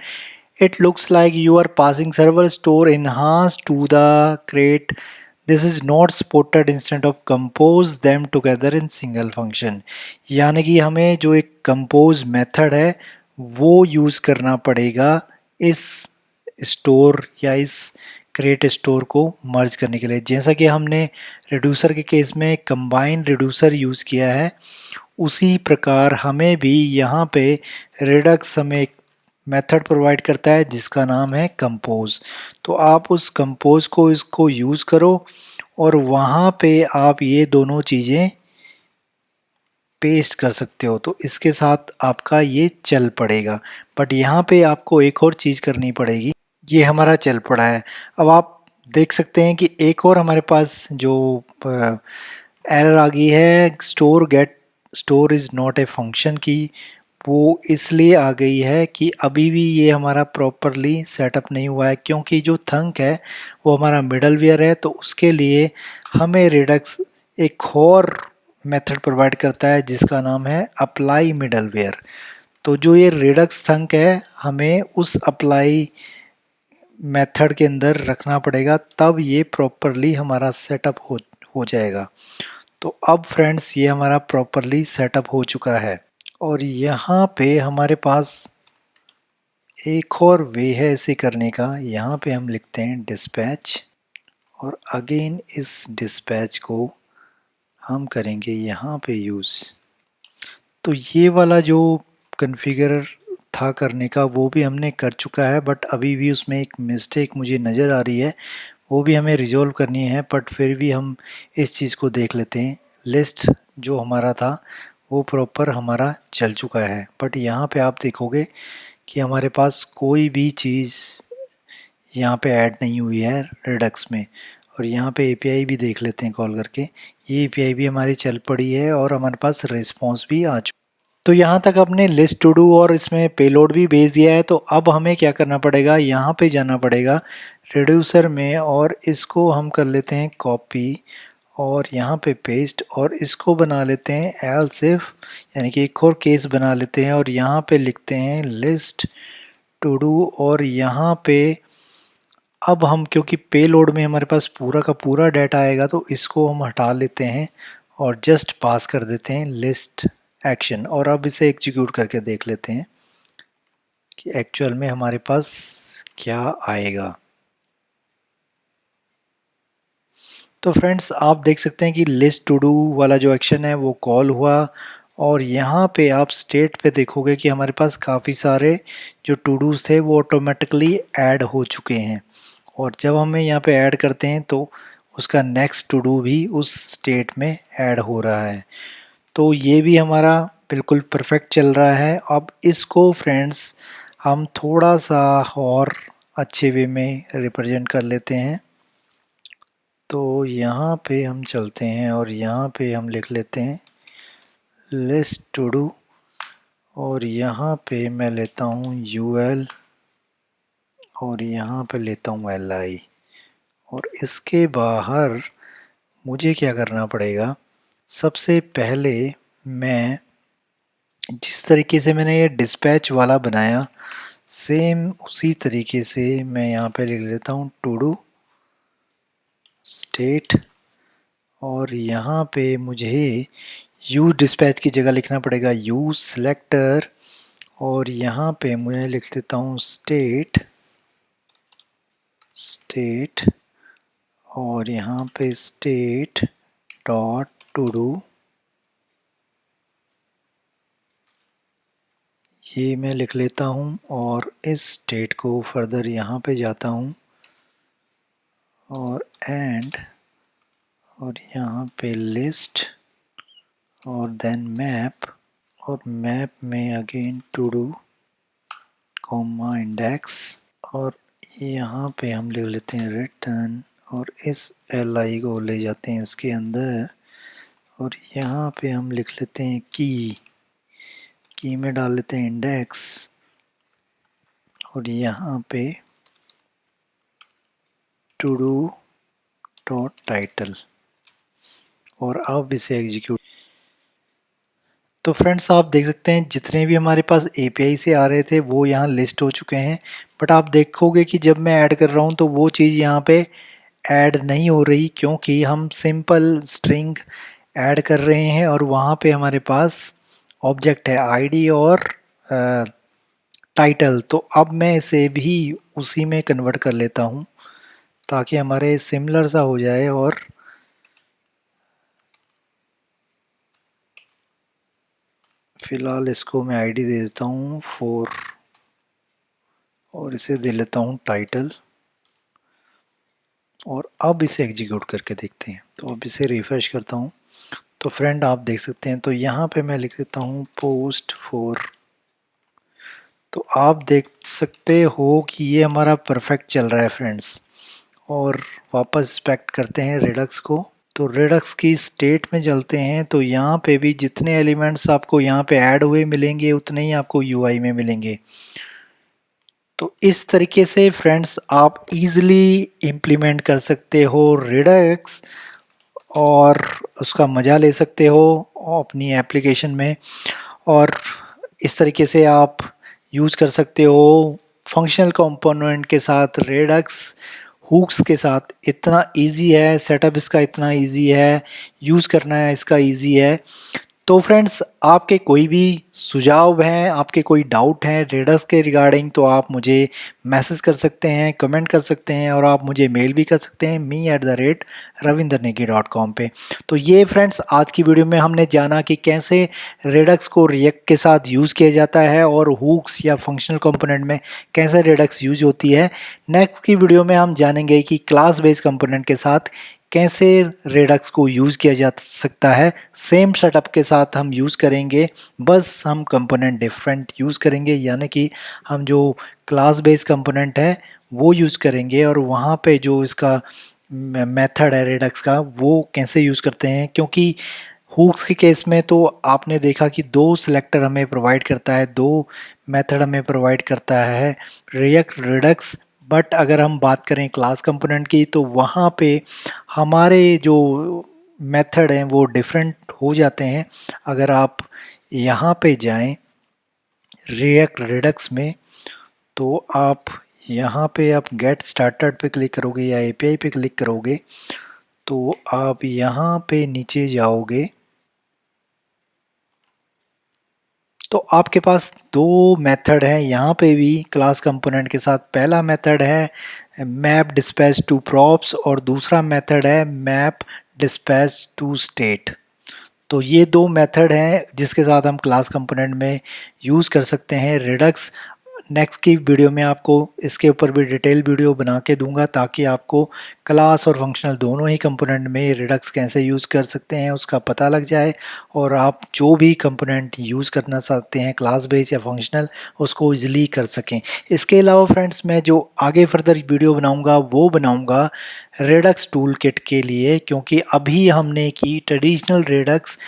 it looks like you are passing server store enhance to the create, this is not supported instead of compose them together in single function. यानी कि हमें जो एक कंपोज मेथड है वो यूज़ करना पड़ेगा इस स्टोर या इस क्रिएट स्टोर को मर्ज करने के लिए। जैसा कि हमने रिड्यूसर के केस में कंबाइन रिड्यूसर यूज़ किया है, उसी प्रकार हमें भी यहाँ पे रिडक्स हमें एक मेथड प्रोवाइड करता है जिसका नाम है कंपोज। तो आप उस कंपोज को इसको यूज़ करो और वहाँ पे आप ये दोनों चीज़ें पेस्ट कर सकते हो, तो इसके साथ आपका ये चल पड़ेगा। बट यहाँ पे आपको एक और चीज़ करनी पड़ेगी। ये हमारा चल पड़ा है। अब आप देख सकते हैं कि एक और हमारे पास जो एरर आ गई है store get store is not a function की, वो इसलिए आ गई है कि अभी भी ये हमारा प्रॉपरली सेटअप नहीं हुआ है, क्योंकि जो थंक है वो हमारा मिडलवेयर है। तो उसके लिए हमें रिडक्स एक और मेथड प्रोवाइड करता है जिसका नाम है अप्लाई मिडलवेयर। तो जो ये रिडक्स थंक है हमें उस अप्लाई मेथड के अंदर रखना पड़ेगा, तब ये प्रॉपरली हमारा सेटअप हो जाएगा। तो अब फ्रेंड्स ये हमारा प्रॉपरली सेटअप हो चुका है, और यहाँ पे हमारे पास एक और वे है इसे करने का। यहाँ पे हम लिखते हैं डिस्पैच, और अगेन इस डिस्पैच को हम करेंगे यहाँ पे यूज़। तो ये वाला जो कॉन्फ़िगर था करने का वो भी हमने कर चुका है, बट अभी भी उसमें एक मिस्टेक मुझे नज़र आ रही है, वो भी हमें रिजॉल्व करनी है। बट फिर भी हम इस चीज़ को देख लेते हैं। लिस्ट जो हमारा था वो प्रॉपर हमारा चल चुका है, बट यहाँ पे आप देखोगे कि हमारे पास कोई भी चीज़ यहाँ पे ऐड नहीं हुई है रिडक्स में। और यहाँ पे एपीआई भी देख लेते हैं कॉल करके। ये एपीआई भी हमारी चल पड़ी है और हमारे पास रिस्पॉन्स भी आ चुका। तो यहाँ तक अपने लिस्ट टू डू और इसमें पेलोड भी भेज दिया है। तो अब हमें क्या करना पड़ेगा, यहाँ पे जाना पड़ेगा रिड्यूसर में और इसको हम कर लेते हैं कॉपी और यहाँ पे पेस्ट और इसको बना लेते हैं एल्स इफ, यानी कि एक और केस बना लेते हैं और यहाँ पे लिखते हैं लिस्ट टू डू। और यहाँ पे अब हम, क्योंकि पे लोड में हमारे पास पूरा का पूरा डाटा आएगा तो इसको हम हटा लेते हैं और जस्ट पास कर देते हैं लिस्ट एक्शन। और अब इसे एग्जीक्यूट करके देख लेते हैं कि एक्चुअल में हमारे पास क्या आएगा। तो फ्रेंड्स आप देख सकते हैं कि लिस्ट टू डू वाला जो एक्शन है वो कॉल हुआ और यहाँ पे आप स्टेट पे देखोगे कि हमारे पास काफ़ी सारे जो टू डूज थे वो ऑटोमेटिकली ऐड हो चुके हैं। और जब हमें यहाँ पे ऐड करते हैं तो उसका नेक्स्ट टू डू भी उस स्टेट में ऐड हो रहा है। तो ये भी हमारा बिल्कुल परफेक्ट चल रहा है। अब इसको फ्रेंड्स हम थोड़ा सा और अच्छे वे में रिप्रेजेंट कर लेते हैं। तो यहाँ पे हम चलते हैं और यहाँ पे हम लिख लेते हैं लिस्ट टू डू और यहाँ पे मैं लेता हूँ यूएल और यहाँ पे लेता हूँ एलआई। और इसके बाहर मुझे क्या करना पड़ेगा, सबसे पहले मैं जिस तरीके से मैंने ये डिस्पैच वाला बनाया सेम उसी तरीके से मैं यहाँ पे लिख लेता हूँ टू डू स्टेट और यहाँ पे मुझे यूज डिस्पैच की जगह लिखना पड़ेगा यूज सिलेक्टर और यहाँ पे मैं लिख देता हूँ स्टेट स्टेट और यहाँ पे स्टेट डॉट टू डू, ये मैं लिख लेता हूँ और इस स्टेट को फर्दर यहाँ पे जाता हूँ और एंड और यहाँ पे लिस्ट और देन मैप और मैप में again to do comma index और यहाँ पे हम लिख लेते हैं रिटर्न और इस एल आई को ले जाते हैं इसके अंदर और यहाँ पे हम लिख लेते हैं की में डाल लेते हैं इंडेक्स और यहाँ पे टू डू डॉट टाइटल और अब इसे एग्जीक्यूट। तो फ्रेंड्स आप देख सकते हैं जितने भी हमारे पास एपीआई से आ रहे थे वो यहाँ लिस्ट हो चुके हैं। बट आप देखोगे कि जब मैं ऐड कर रहा हूँ तो वो चीज़ यहाँ पे ऐड नहीं हो रही क्योंकि हम सिंपल स्ट्रिंग ऐड कर रहे हैं और वहाँ पे हमारे पास ऑब्जेक्ट है आईडी और टाइटल। तो अब मैं इसे भी उसी में कन्वर्ट कर लेता हूँ ताकि हमारे सिमिलर सा हो जाए। और फिलहाल इसको मैं आईडी दे देता हूँ 4 और इसे दे लेता हूँ टाइटल और अब इसे एग्जीक्यूट करके देखते हैं। तो अब इसे रिफ्रेश करता हूँ तो फ्रेंड आप देख सकते हैं तो यहाँ पे मैं लिख देता हूँ पोस्ट 4। तो आप देख सकते हो कि ये हमारा परफेक्ट चल रहा है फ्रेंड्स। और वापस इंस्पेक्ट करते हैं रेडक्स को। तो रेडक्स की स्टेट में चलते हैं तो यहाँ पे भी जितने एलिमेंट्स आपको यहाँ पे ऐड हुए मिलेंगे उतने ही आपको यूआई में मिलेंगे। तो इस तरीके से फ्रेंड्स आप इजीली इम्प्लीमेंट कर सकते हो रेडक्स और उसका मज़ा ले सकते हो अपनी एप्लीकेशन में। और इस तरीके से आप यूज़ कर सकते हो फंक्शनल कंपोनेंट के साथ रेडक्स हुक्स के साथ। इतना इजी है सेटअप, इसका इतना इजी है, यूज़ करना है इसका इजी है। तो फ्रेंड्स आपके कोई भी सुझाव हैं, आपके कोई डाउट हैं रेडस के रिगार्डिंग तो आप मुझे मैसेज कर सकते हैं, कमेंट कर सकते हैं और आप मुझे मेल भी कर सकते हैं me@ravindernegi.com पे। तो ये फ्रेंड्स आज की वीडियो में हमने जाना कि कैसे रेडक्स को रिएक्ट के साथ यूज़ किया जाता है और हुक्स या फंक्शनल कंपोनेंट में कैसे रेडक्स यूज होती है। नेक्स्ट की वीडियो में हम जानेंगे कि क्लास बेस्ड कंपोनेंट के साथ कैसे रेडक्स को यूज़ किया जा सकता है। सेम सेटअप के साथ हम यूज़ करेंगे, बस हम कंपोनेंट डिफरेंट यूज़ करेंगे, यानी कि हम जो क्लास बेस्ड कंपोनेंट है वो यूज़ करेंगे और वहाँ पे जो इसका मेथड है रिडक्स का वो कैसे यूज़ करते हैं, क्योंकि हुक्स के केस में तो आपने देखा कि दो सिलेक्टर हमें प्रोवाइड करता है, दो मेथड हमें प्रोवाइड करता है रिएक्ट रिडक्स। बट अगर हम बात करें क्लास कंपोनेंट की तो वहाँ पे हमारे जो मेथड हैं वो डिफरेंट हो जाते हैं। अगर आप यहाँ पे जाएं रिएक्ट रिडक्स में, तो आप यहाँ पे आप गेट स्टार्टेड पे क्लिक करोगे या एपीआई पे क्लिक करोगे, तो आप यहाँ पे नीचे जाओगे तो आपके पास दो मेथड है यहाँ पे भी क्लास कंपोनेंट के साथ। पहला मेथड है मैप डिस्पैच टू प्रॉप्स और दूसरा मेथड है मैप डिस्पैच टू स्टेट। तो ये दो मेथड हैं जिसके साथ हम क्लास कंपोनेंट में यूज़ कर सकते हैं रिडक्स। नेक्स्ट की वीडियो में आपको इसके ऊपर भी डिटेल वीडियो बना के दूंगा ताकि आपको क्लास और फंक्शनल दोनों ही कंपोनेंट में रिडक्स कैसे यूज़ कर सकते हैं उसका पता लग जाए, और आप जो भी कंपोनेंट यूज़ करना चाहते हैं क्लास बेस या फंक्शनल उसको ईजिली कर सकें। इसके अलावा फ्रेंड्स मैं जो आगे फर्दर वीडियो बनाऊंगा वो बनाऊंगा रिडक्स टूल किट के लिए, क्योंकि अभी हमने की ट्रेडिशनल रिडक्स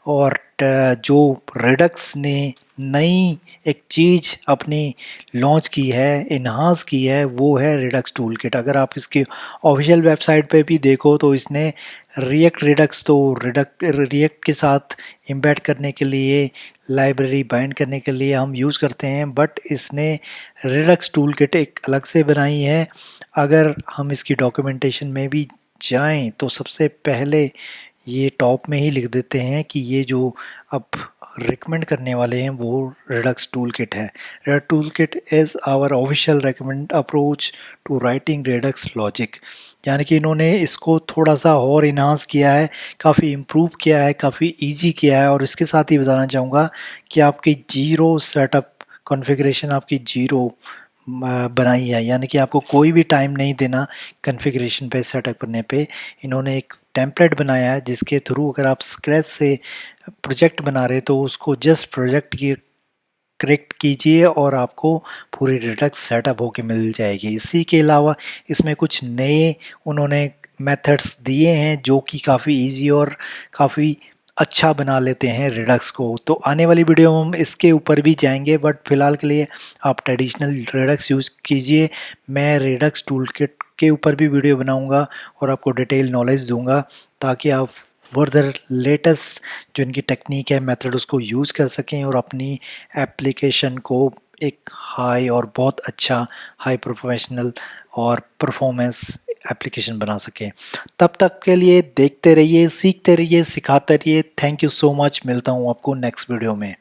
और जो रिडक्स ने नई एक चीज़ अपनी लॉन्च की है, इन्हांस की है, वो है रिडक्स टूल किट। अगर आप इसकी ऑफिशियल वेबसाइट पे भी देखो तो इसने रिएक्ट रिडक्स तो रिएक्ट के साथ एम्बेड करने के लिए, लाइब्रेरी बाइंड करने के लिए हम यूज़ करते हैं, बट इसने रिडक्स टूल किट एक अलग से बनाई है। अगर हम इसकी डॉक्यूमेंटेशन में भी जाएं तो सबसे पहले ये टॉप में ही लिख देते हैं कि ये जो अब रिकमेंड करने वाले हैं वो रिडक्स टूल किट है। Redux toolkit is our official recommend approach to writing Redux logic. यानी कि इन्होंने इसको थोड़ा सा और इन्हांस किया है, काफ़ी इम्प्रूव किया है, काफ़ी इजी किया है। और इसके साथ ही बताना चाहूँगा कि आपकी जीरो सेटअप कॉन्फ़िगरेशन आपकी जीरो बनाई है, यानी कि आपको कोई भी टाइम नहीं देना कॉन्फ़िगरेशन पे सेटअप करने पे। इन्होंने एक टेम्पलेट बनाया है जिसके थ्रू अगर आप स्क्रैच से प्रोजेक्ट बना रहे तो उसको जस्ट प्रोजेक्ट की करेक्ट कीजिए और आपको पूरी रिडक्स सेटअप होके मिल जाएगी। इसी के अलावा इसमें कुछ नए उन्होंने मेथड्स दिए हैं जो कि काफ़ी इजी और काफ़ी अच्छा बना लेते हैं रिडक्स को। तो आने वाली वीडियो में हम इसके ऊपर भी जाएंगे, बट फिलहाल के लिए आप ट्रेडिशनल रिडक्स यूज़ कीजिए। मैं रिडक्स टूल किट के ऊपर भी वीडियो बनाऊंगा और आपको डिटेल नॉलेज दूंगा ताकि आप फर्दर लेटेस्ट जो इनकी टेक्निक है मेथड उसको यूज़ कर सकें और अपनी एप्लीकेशन को एक हाई और बहुत अच्छा हाई प्रोफेशनल और परफॉर्मेंस एप्लीकेशन बना सकें। तब तक के लिए देखते रहिए, सीखते रहिए, सिखाते रहिए। Thank you so much. मिलता हूँ आपको नेक्स्ट वीडियो में।